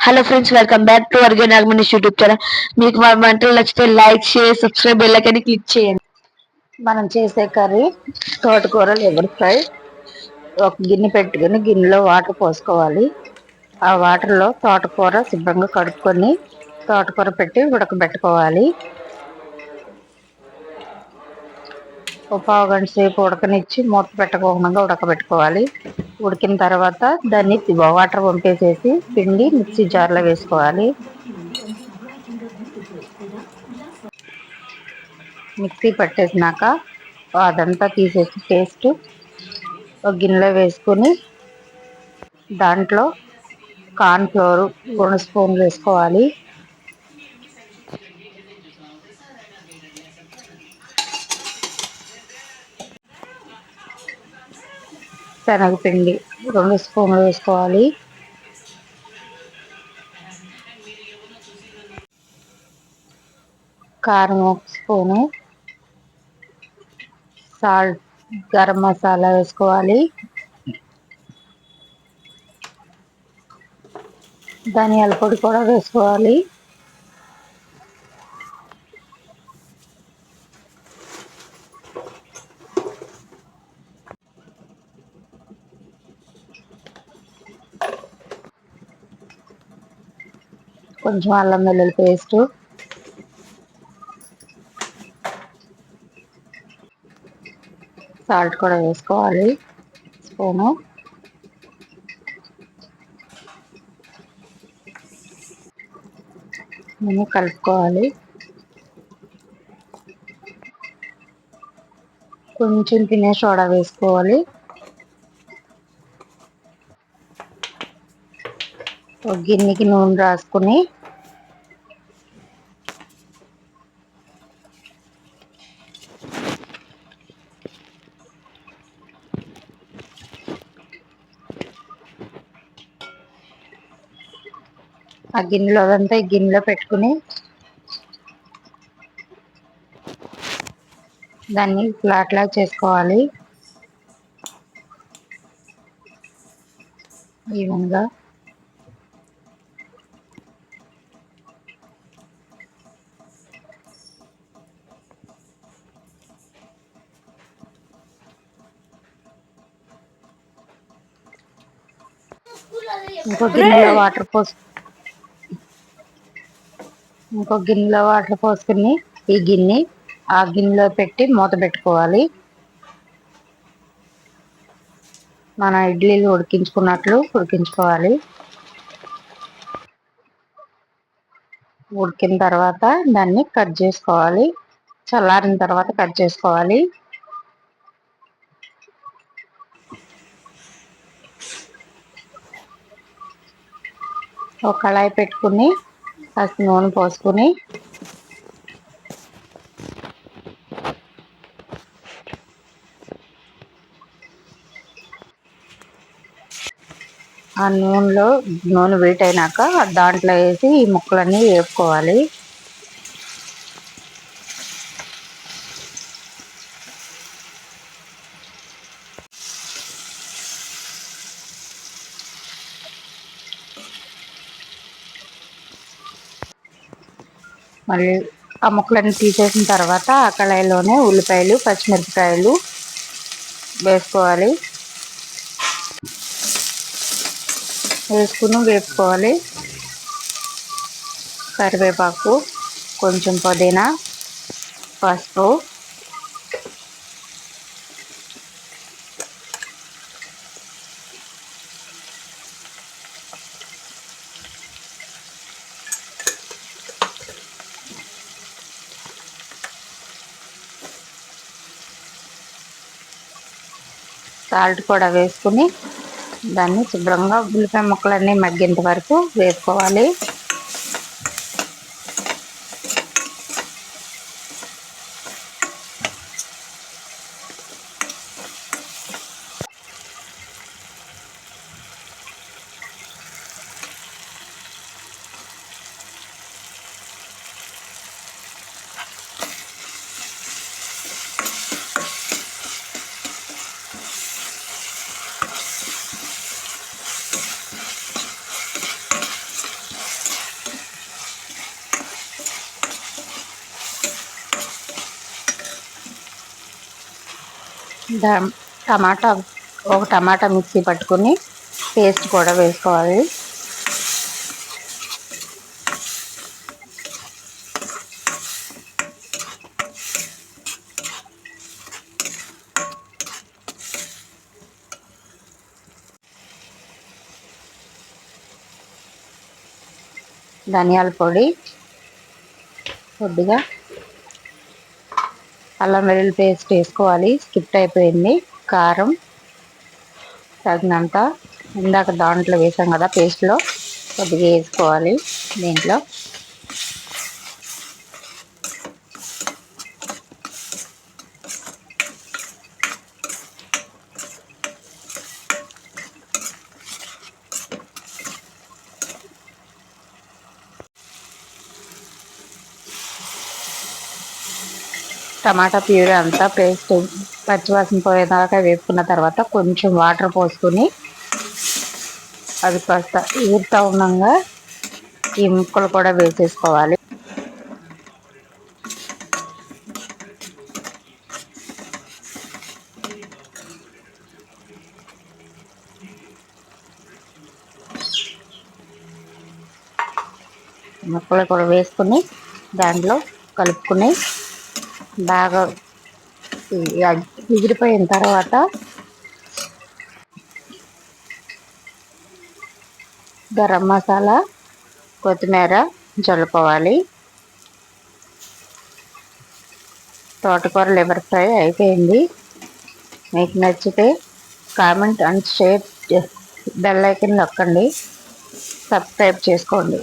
Hello friends, welcome back to Varge Nagamani YouTube channel. మీకు మా వంటలు నచ్చితే like, share, subscribe, bell icon click చేయండి. మనం చేసే కర్రీ తోటకూర లివర్ ఫ్రై. ఒక గిన్నె పెట్టుకుని గిన్నెలో వాటర్ పోసుకోవాలి. ఆ వాటర్లో తోటకూర శుభ్రంగా కడుక్కొని తోటకూర పెట్టి ఉడకబెట్టుకోవాలి. ఒక పావు గంట సేపు ఉడకనిచ్చి మూత పెట్టకుండా ఉడకబెట్టుకోవాలి. ఉడికిన తర్వాత దాన్ని వాటర్ వంపేసేసి పిండి మిక్సీ జార్లో వేసుకోవాలి. మిక్సీ పట్టేసినాక అదంతా తీసేసి పేస్ట్ ఒక గిన్నెలో వేసుకుని దాంట్లో కార్న్ ఫ్లోర్ 2 స్పూన్లు వేసుకోవాలి. శనగపిండి 2 స్పూన్లు వేసుకోవాలి. కారం 1 స్పూను, సాల్ట్, గరం మసాలా వేసుకోవాలి. ధనియాల పొడి కూడా వేసుకోవాలి. కొంచెం అల్లం వెల్లుల్లి పేస్టు, సాల్ట్ కూడా వేసుకోవాలి స్పూను. మనం కలుపుకోవాలి. కొంచెం తినే సోడా వేసుకోవాలి. ఒక గిన్నెకి నూనె రాసుకుని ఆ గిన్నెలో అదంతా ఈ గిన్నెలో పెట్టుకుని దాన్ని ఫ్లాట్లా చేసుకోవాలి ఈవెన్గా. ఇంకో గిన్నెలో వాటర్ పోసుకుని ఈ గిన్నె ఆ గిన్నెలో పెట్టి మూత పెట్టుకోవాలి. మన ఇడ్లీలు ఉడికించుకున్నట్లు ఉడికించుకోవాలి. ఉడికిన తర్వాత దాన్ని కట్ చేసుకోవాలి. చల్లారిన తర్వాత కట్ చేసుకోవాలి. ఒక కళాయి పెట్టుకుని కాస్త నూనె పోసుకుని ఆ నూనె వేటైనాక దాంట్లో వేసి ఈ ముక్కలన్నీ వేపుకోవాలి. మళ్ళీ ఆ ముక్కలన్నీ తీసేసిన తర్వాత ఆ కళాయిలోనే ఉల్లిపాయలు, పచ్చిమిరపకాయలు వేసుకోవాలి. వేసుకుని వేపుకోవాలి. కరివేపాకు, కొంచెం పుదీనా, పసుపు, సాల్ట్ కూడా వేసుకుని దాన్ని శుభ్రంగా ఉల్లిపాయ ముక్కలన్నీ మగ్గేంత వరకు వేపుకోవాలి. టమాటా ఒక టమాటా మిక్సీ పట్టుకుని పేస్ట్ కూడా వేసుకోవాలి. ధనియాల పొడి కొద్దిగా, అల్లం వెల్లుల్లి పేస్ట్ వేసుకోవాలి, స్కిప్ అయిపోయింది. కారం తగినంత, ఇందాక దాంట్లో వేసాం కదా పేస్ట్లో, కొద్దిగా వేసుకోవాలి దీంట్లో. టమాటా ప్యూరీ అంతా పేస్ట్ పచ్చివాసన పోయేదాకా వేపుకున్న తర్వాత కొంచెం వాటర్ పోసుకొని అది కాస్త ఊరుతూ ఉండగా ఈ ముక్కలు కూడా వేసేసుకోవాలి. ముక్కలు కూడా వేసుకుని దాంట్లో కలుపుకుని బాగా ఎగిరిపోయిన తర్వాత గరం మసాలా, కొత్తిమీర చల్లుకోవాలి. తోటకూర లివర్ ఫ్రై అయిపోయింది. మీకు నచ్చితే comment and share, bell icon నొక్కండి, సబ్స్క్రైబ్ చేసుకోండి.